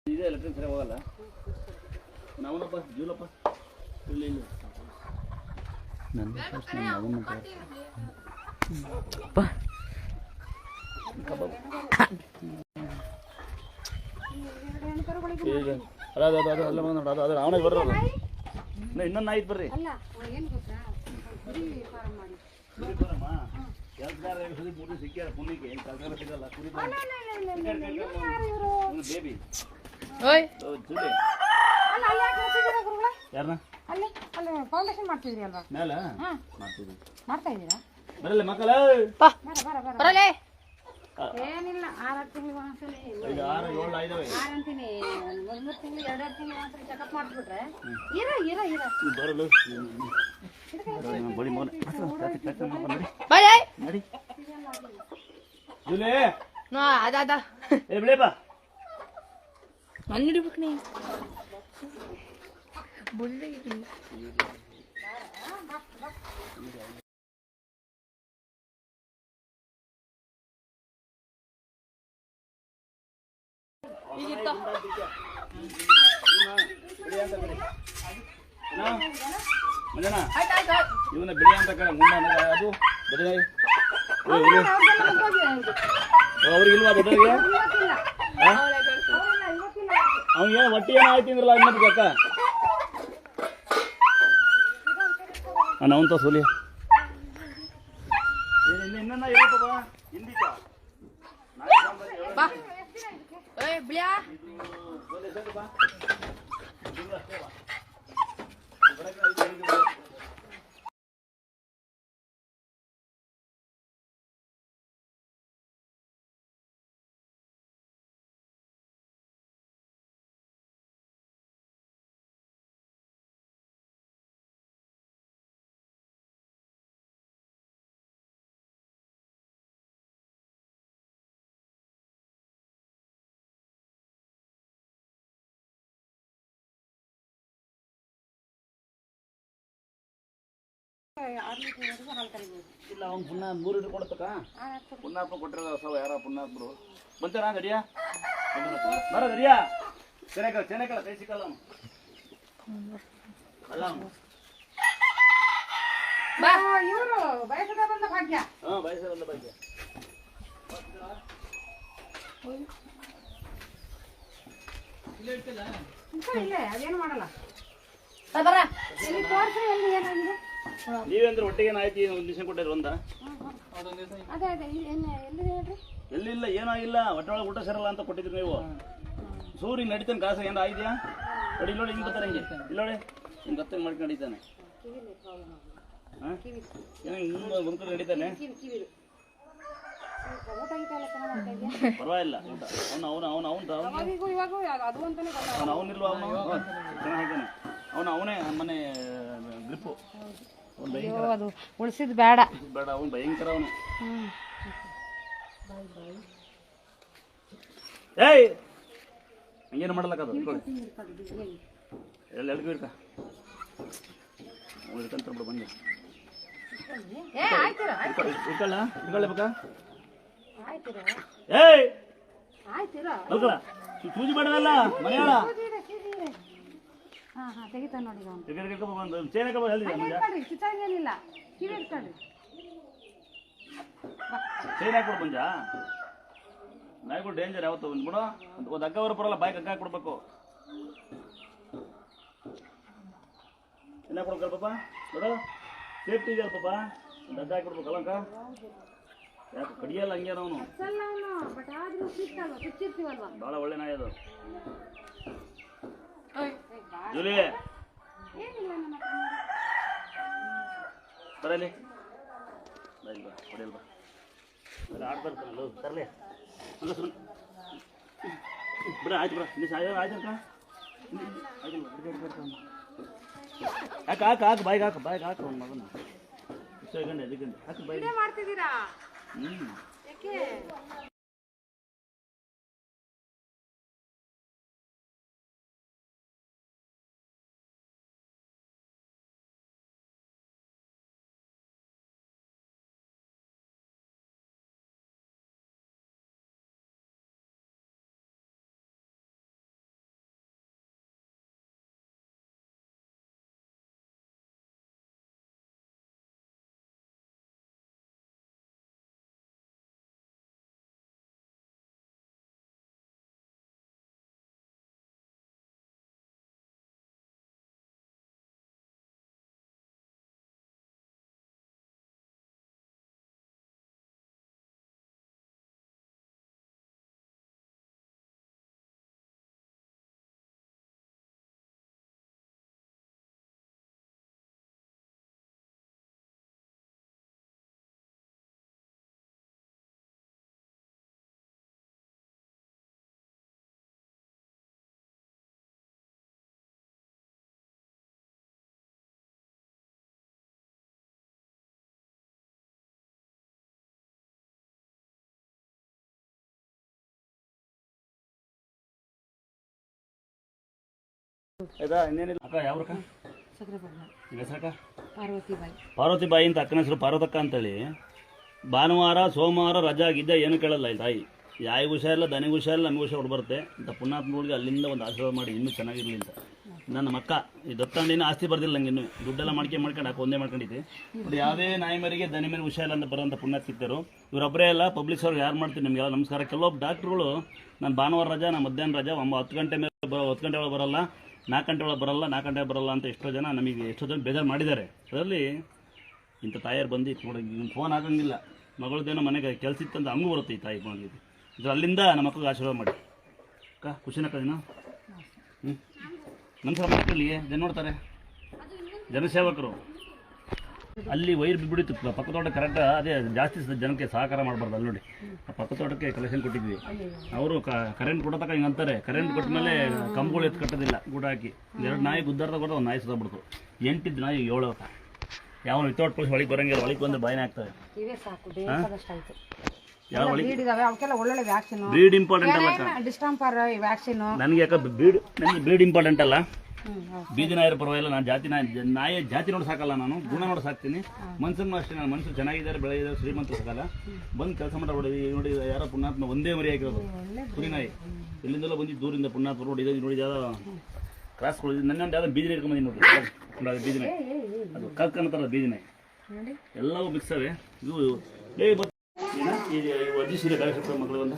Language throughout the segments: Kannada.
ಇದೆ ಎಲೆಕ್ಟ್ರಿಕ್ ಸರಿ ಹೋಗಲ್ಲ ನಾವನಪ್ಪ ಜೂಲಪ್ಪ ಇಲ್ಲಿ ಇಲ್ಲಿ ನನ್ನ ಫಸ್ಟ್ ನನ್ನ ಮಗನ ಅಪ್ಪ ಅದು ಅದು ಅದು ಅಲ್ಲ ನೋಡ ಅದು ಅದು ಅವನಿಗೆ ಬರ್ರಿ ಅದು ಇನ್ನೊಂದು ಆಯ್ತು ಬರ್ರಿ ಕೆಲಸಗಾರ ಮೂರು ಸಿಕ್ಕ್ಯಾರ ಪುಣ್ಯಕ್ಕೆ ಕೆಲಸಗಾರ ಸಿಗಲ್ಲ ಕುರಿ ಬೇಬಿ ಯಾರನ್ನ ಅಲ್ಲಿ ಅಲ್ಲಿ ಫೌಂಡೇಶನ್ ಮಾಡ್ತಿದ್ರಿ ಅಲ್ವಾ ಮೇಲೆ ಮಾಡ್ತಿದ್ವಿ ಮಾಡ್ತಾ ಇದ್ದೀರಾ ಬರಲ್ಲ ಮಕ್ಕಳ ಬರಲೇ ಏನಿಲ್ಲ 6 ತಿಂಗಳಿಗೆ ಒಂದ್ಸಲಿ 6 7 ಐದವೆ 6 ಅಂತೀನಿ 3 ತಿಂಗಳು 2 ತಿಂಗಳು ಒಂದ್ಸಲಿ ಚೆಕಪ್ ಮಾಡ್ಬಿಟ್ರೆ ಇರ ಬರಲು ಬಡಿ ಮೋನೆ ನಡಿ ಜುಲೆ ನೋ ಅದ ಏ ಬಿಳೆ ಬಾ ನಾನು ಹಿಡಿಬೇಕು ನೀ ಬುಲ್ಲೆ ಇವನ್ನ ಬಿಡಿ ಅಂತ ಕಡೆ ಮುಂದೆ ಅದು ಅವ್ರಿಗೆ ಇಲ್ವಾ ದೊಡ್ಡವ್ರಿಗೆ ಅವ್ನಿಗೆ ಒಟ್ಟಿ ಏನೋ ಆಯ್ತಿದ್ರಲ್ಲ ಇನ್ನೊಬ್ಬ ಅಕ್ಕ ನಾವಂತ ಸೋಲಿ ಇನ್ನನ್ನ ಇರಪ್ಪ ಹಿಂದಿಕ ಬಾ ಏ ಬಿಳಿಯಾ ಇಲ್ಲ ಅವ್ನು ಪುನಃ 3 ಲೀಟರ್ ಕೊಡ್ತಕ್ಕ ಪುನ್ನಾಪ ಕೊಟ್ಟಿರೋ ಹೊಸ ಯಾರ ಪುನ್ನಾಪರು ಬಂತಾರ ಗಡಿಯಾ ಬರ ಗಡಿಯಾ ಚೆನ್ನಕಲ್ಲ ಕೈ ಸಿಕ್ಕಲ್ಲ ಅಲ್ಲ ಇವರು ಬಯಸದ ಬಂದ ಭಾಗ್ಯ ಬಯಸದ ಬಂದ ಭಾಗ್ಯ ಇಲ್ಲ ಅದೇನು ಮಾಡಲ್ಲ ಬರ ಇಲ್ಲಿ ತೋರಿಸಿ ಎಲ್ಲಿ ಏನಾಗಿದೆ ನೀವೇಂದ್ರೆ ಒಟ್ಟಿಗೆ ಆಯ್ತು ಒಂದು ದಿವಸ ಕೊಟ್ಟಿದ್ರು ಒಂದ ಅದೇ ಎಲ್ಲಿದೆ ಹೇಳ್ರಿ ಎಲ್ಲಿಲ್ಲ ಏನಾಗಿಲ್ಲ ಒಟ್ಟೊಳಗೆ ಊಟ ಸೇರಲ್ಲ ಅಂತ ಕೊಟ್ಟಿದ್ರಿ ನೀವು ಸೂರ್ಯ ನಡಿತಾನೆ ಕಾಸ ಏನಾರ ಆಗಿದೆಯಾ ನೋಡಿ ನೋಡಿ ಹಿಂಗೆ ಬರ್ತಾರೆ ಹಿಂಗೆ ಇಲ್ಲೋಡಿ ಹಿಂಗೆ ಗತ್ತ ಮಾಡ್ಕೊಂಡು ನಡೀತಾನೆ ಏನೋ ಬಂದ್ಕೊಂಡು ನಡೀತಾನೆ ಪರವಾಗಿಲ್ಲ ಊಟ ಅವನಿಲ್ವ ಅವನು ಚೆನ್ನಾಗಿದ್ದಾನೆ ಅವನೇ ಮನೆ ಗ್ರಿಪ್ಪು ಅದು ಉಳಿಸಿದ್ ಬೇಡ ಅವನು ಭಯಂಕರ ಅವನು ಏಯ್ ಹಂಗೇನು ಮಾಡಲಕ್ಕ ಅದು ಎಲ್ರಿಗೂ ಇರ್ಕ ಇರ್ಕಂತ ಬಿಡು ಬಂದೆ ಇಟ್ಕೊಳ್ಳ ಇಟ್ಕೊಳ್ಳಬೇಕಾ ಏಯ್ ಮಲ್ಕಳ ಸೂಜಿ ಬೇಡವಲ್ಲ ಮನೆಯಾಳ ತೆಗಿತಾನೆ ನೋಡಿ ಚೈನ್ ಹಾಕ್ಬಿಡು ಬಂಜ ನಾಯ್ಕು ಡೇಂಜರ್ ಯಾವತ್ತು ಬಂದ್ಬಿಡು ಒಂದು ಹಗ್ಗ ಬರೋ ಬರಲ್ಲ ಬೈಕ್ ಹಗ್ಗ ಹಾಕ್ಬಿಡ್ಬೇಕು ಏನ ಕೊಡ್ಕಲ್ ಪಾಪ ನೋಡು ಸೇಫ್ಟಿ ಇದೆಯಲ್ಲ ಪಾಪ ಒಂದು ಹಗ್ಗ ಹಾಕ್ಬಿಡ್ಬೇಕಲ್ಲ ಅಂಕ ಯಾಕೆ ಕಡಿಯಲ್ಲ ಹಂಗೆ ಅವನು ಭಾಳ ಒಳ್ಳೆ ನಾಯಿ ಅದು ಜೂಲಿ ಬರಲಿ ಬಾ ಹೊಡೆಯಲ್ ಬಾ ಆಡ್ಬಾರ್ದು ತರಲಿ ಬಿಡ ಆಯ್ತು ಬಿಡ ಇಲ್ಲಿ ಆಯ್ತು ಅಂತ ಹಾಕು ಬಾಯಿಗೆ ಹಾಕು ಒಂದು ಮಗನ ಎದಕ್ಕೆ ಹಾಕು ಬಾಯಿಗೆ ಮಾಡ್ತಿದ್ದೀರಾ ಆಯ್ತಾ ಇನ್ನೇನಿಲ್ಲ ಅಕ್ಕ ಯಾವ್ರಕ್ಕ ಸಕ್ರೆಪಟ್ಟಣ ನಿಮ್ಮ ಹೆಸರಕ್ಕ ಪಾರ್ವತಿಬಾಯಿ. ಪಾರ್ವತಿಬಾಯಿ ಅಂತ ಅಕ್ಕನ ಹೆಸರು ಪಾರ್ವತಕ್ಕ ಅಂತೇಳಿ. ಭಾನುವಾರ ಸೋಮವಾರ ರಜಾ ಆಗಿದ್ದೆ ಏನು ಕೇಳಲ್ಲ ಈ ತಾಯಿ. ಯಾಯಿಗೂ ಹುಷಾರಿಲ್ಲ, ದನಿಗೂ ಹುಷಾರಿಲ್ಲ, ನಮಗೂ ಹುಷಾರು ಬರುತ್ತೆ ಅಂತ ಪುಣ್ಯಾತ್ಮಗಳಿಗೆ ಅಲ್ಲಿಂದ ಒಂದು ಆಶೀರ್ವಾದ ಮಾಡಿ ಇನ್ನೂ ಚೆನ್ನಾಗಿರಲಿ ಅಂತ. ನನ್ನ ಮಕ್ಕ ಈ ದತ್ತಂಡಿನ ಆಸ್ತಿ ಬರ್ದಿಲ್ಲ ನಂಗೆ ಇನ್ನೂ ದುಡ್ಡೆಲ್ಲ ಮಾಡ್ಕೊಂಡು ಹಾಕಿ ಒಂದೇ ಮಾಡ್ಕೊಂಡಿದ್ದೆ. ಬಟ್ ಯಾವುದೇ ನಾಯಿ ಮರಿಗೆ ದನಿ ಮೇಲೆ ಹುಷಾರಿಲ್ಲ ಅಂತ ಬರೋಂಥ ಪುಣ್ಯಾತ್ಮಿಕರು ಇವರೊಬ್ಬರೇ ಅಲ್ಲ, ಪಬ್ಲಿಕ್ ಅವ್ರು ಯಾರು ಮಾಡ್ತೀನಿ ನಿಮಗೆಲ್ಲ ನಮಸ್ಕಾರ. ಕೆಲವೊಬ್ಬ ಡಾಕ್ಟ್ರುಗಳು ನಾನು ಭಾನುವಾರ ರಜಾ, ನಾನು ಮಧ್ಯಾಹ್ನ ರಜಾ, 10 ಗಂಟೆ ಮೇಲೆ 10 ಗಂಟೆ ಒಳಗೆ ಬರಲ್ಲ, 4 ಗಂಟೆ ಒಳಗೆ ಬರಲ್ಲ, 4 ಗಂಟೆ ಬರಲ್ಲ ಅಂತ ಎಷ್ಟೋ ಜನ ನಮಗೆ ಬೇಜಾರು ಮಾಡಿದ್ದಾರೆ. ಅದರಲ್ಲಿ ಇಂಥ ತಾಯಿಯರು ಬಂದು ನೋಡಿ ಫೋನ್ ಆಗಂಗಿಲ್ಲ, ಮಗಳದ್ದೇನೋ ಮನೆಗೆ ಕೆಲಸ ಇತ್ತಂತ ಹಂಗೂ ಬರುತ್ತೆ ಈ ತಾಯಿ ಮಗಳಿಗೆ. ಇದು ಅಲ್ಲಿಂದ ನಮ್ಮ ಮಕ್ಕಳಿಗೆ ಆಶೀರ್ವಾದ ಮಾಡಿ ಅಕ್ಕ. ಖುಷಿನಕ್ಕ ನೀನು ನಮಸ್ಕಾರ ಮಕ್ಕಳಿಗೆ ಜನ ನೋಡ್ತಾರೆ, ಜನಸೇವಕರು. ಅಲ್ಲಿ ವೈರ್ ಬಿಡ್ಬಿಡಿತು ಪಕ್ಕ ತೋಟ ಕರೆಕ್ಟ್, ಅದೇ ಜಾಸ್ತಿ ಜನಕ್ಕೆ ಸಹಕಾರ ಮಾಡಬಾರ್ದು. ಅಲ್ಲಿ ನೋಡಿ ಆ ಪಕ್ಕ ತೋಟಕ್ಕೆ ಕಲೆಕ್ಷನ್ ಕೊಟ್ಟಿದ್ವಿ, ಅವರು ಕರೆಂಟ್ ಕೊಡತಕ್ಕ ಹಿಂಗೆ ಅಂತಾರೆ. ಕರೆಂಟ್ ಕೊಟ್ಟ ಮೇಲೆ ಕಂಬಗಳು ಎತ್ತು ಕಟ್ಟೋದಿಲ್ಲ, ಗೂಡ ಹಾಕಿ 2 ನಾಯಿ ಗುದ್ದಾಡ್ದ ಕೊಟ್ಟು ಒಂದು ನಾಯಿ ಸುತ್ತಾಗ್ಬಿಡ್ತು. 8 ನಾಯಿ 7 ಯಾವ ವಿತೌಟ್ ಪೊಲೀಸ್ ಒಳಗೆ ಬರೋಂಗಿಲ್ಲ, ಒಳಗೆ ಬಂದರೆ ಭಯನೇ ಆಗ್ತವೆ. ಇವೇ ಸಾಕು, ಬೇಕಾದಷ್ಟಾಯ್ತು. ಯಾವ ಬ್ರೀಡ್ ಇದಾವೆ, ಅವಕ್ಕೆಲ್ಲ ಒಳ್ಳೊಳ್ಳೆ ವ್ಯಾಕ್ಸಿನ್. ಬ್ರೀಡ್ ಇಂಪಾರ್ಟೆಂಟ್ ಅಲ್ಲ ಡಿಸ್ಟಂಪರ್ ವ್ಯಾಕ್ಸಿನ್. ನನಗೆ ಯಾಕೆ ಬ್ರೀಡ್ ಇಂಪಾರ್ಟೆಂಟ್ ಅಲ್ಲ. ಬೀದಿ ನಾಯಿರ ಪರವಾಗಿಲ್ಲ, ನಾನು ನಾಯಿ ಜಾತಿ ನೋಡಿ ಸಾಕಲ್ಲ, ನಾನು ಗುಣ ನೋಡಿ ಸಾಕ್ತೀನಿ. ಮನ್ಸನ್ನು ಅಷ್ಟೇ, ನಾನು ಮನುಷ್ಯರು ಚೆನ್ನಾಗಿದ್ದಾರೆ, ಬೆಳೆಯಿದ್ದಾರೆ, ಶ್ರೀಮಂತರು ಸಾಕಲ್ಲ. ಬಂದು ಕೆಲಸ ಮಾಡಿ ನೋಡಿ ಯಾರೋ ಪುಣ್ಯಾತ್ಮ ಒಂದೇ ಮರಿ ಹಾಕಿರೋದು ಕುರಿ ನಾಯಿ. ಎಲ್ಲಿಂದಲೋ ಬಂದಿದ್ದು ದೂರಿಂದ ಪುಣ್ಯಾತ್ಮ ನೋಡಿ ಯಾವ್ದೋ ಕ್ರಾಸ್ಗಳು. ನನ್ನೊಂದು ಯಾವ್ದೋ ಬೀದಿ ಇಟ್ಕೊಂಡ್ ಬಂದಿ ನೋಡಿ, ಅದು ಬೀದಿ ನಾಯಿ, ಅದು ಕಲ್ಕ್ ಅನ್ನತಾರ ಬೀದಿ ನಾಯಿ. ಎಲ್ಲವೂ ಮಿಕ್ಸ್ ಅವೆ. ಇದು ಅಜ್ಜಿ ಸೀರೆ ಕಾಯಿಸ್ತಾರೆ ಮಕ್ಕಳು ಬಂದ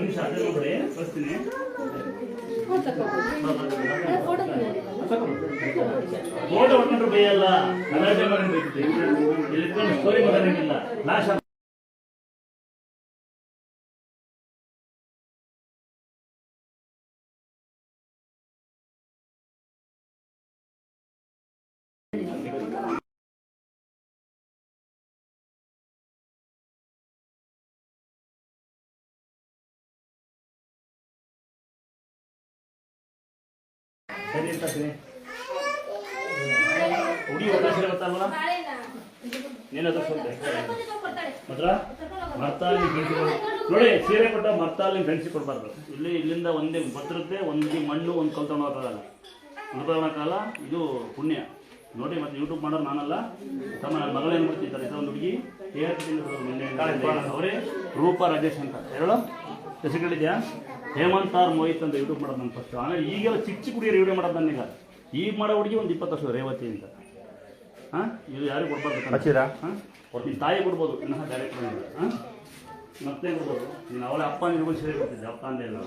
ನಿಮಿಷ ಅದೇ ನೋಡಿ ಕಳಿಸ್ತೀನಿ. ಫೋಟೋ ಹೊಡ್ಕೊಂಡ್ರು ಬೇಯಲ್ಲ, ಗಲಾಟೆ ಮಾಡಬೇಕು, ಇಲ್ಲಿ ಸ್ಟೋರಿ ಮಾಡೋಂಗಿಲ್ಲ. ಲಾಸ್ಟ್ ಹುಡುಗಿ ಒಳ್ಳೆ ಸೀರೆ ಗೊತ್ತಲ್ವ ನೀನದು ಮಾತ್ರ ಮರ್ತಾಲಿ ಫ್ರೆಂಡ್ಸಿಗೆ ನೋಡಿ, ಸೀರೆ ಕೊಟ್ಟ ಮರ್ತಾಲಿ ಫ್ರೆಂಡ್ಸಿಗೆ ಕೊಡಬಾರ್ದು. ಇಲ್ಲಿಂದ ಒಂದೇ ಬತ್ತಿರುತ್ತೆ, ಒಂದು ಮಣ್ಣು ಒಂದು ಕಲ್ ತೊಗೊಳಕ್ಕಾಗಲ್ಲ, ಉಳ್ಕೊಳ್ಳೋಕ್ಕಾಗಲ್ಲ. ಇದು ಪುಣ್ಯ ನೋಡಿ. ಮತ್ತೆ ಯೂಟ್ಯೂಬ್ ಮಾಡೋರು ನಾನಲ್ಲ, ತಮ್ಮ ನನ್ನ ಮಗಳೇನು ಮಾಡ್ತಿದ್ದಾರೆ ಒಂದು ಹುಡುಗಿ ಅವರೇ ರೂಪ ರಾಜೇಶ್ ಅಂತ ಹೇಳೋ ಹೆಸರುಗಳಿದೆಯಾ. ಹೇಮಂತ್ ಆರ್ ಮೋಹಿತ್ ಅಂತ ಯೂಟ್ಯೂಬ್ ಮಾಡೋದು ನಾನು ಫಸ್ಟ್. ಆಮೇಲೆ ಈಗೆಲ್ಲ ಚಿಕ್ಕ ಹುಡುಗಿಯರು ವಿಡಿಯೋ ಮಾಡೋದು ನನಗ. ಈಗ ಮಾಡೋ ಹುಡುಗಿ ಒಂದು 20 ವರ್ಷ ರೇವತಿ ಅಂತ. ಹಾಂ, ಇದು ಯಾರಿಗೂ ಕೊಡ್ಬಾರ್ದು. ಹಾಂ, ನಿನ್ನ ತಾಯಿ ಕೊಡ್ಬೋದು, ಇನ್ನೂ ಡೈರೆಕ್ಟ್ ಹಾಂ ಮತ್ತೆ ಕೊಡ್ಬೋದು. ನೀನು ಅವಳ ಅಪ್ಪ ನಿನ್ಗೊಂದು ಸೀರೆ ಕೊಡ್ತಿದ್ದೆ, ಅಪ್ಪ ಅಂದೇ ಇಲ್ಲ.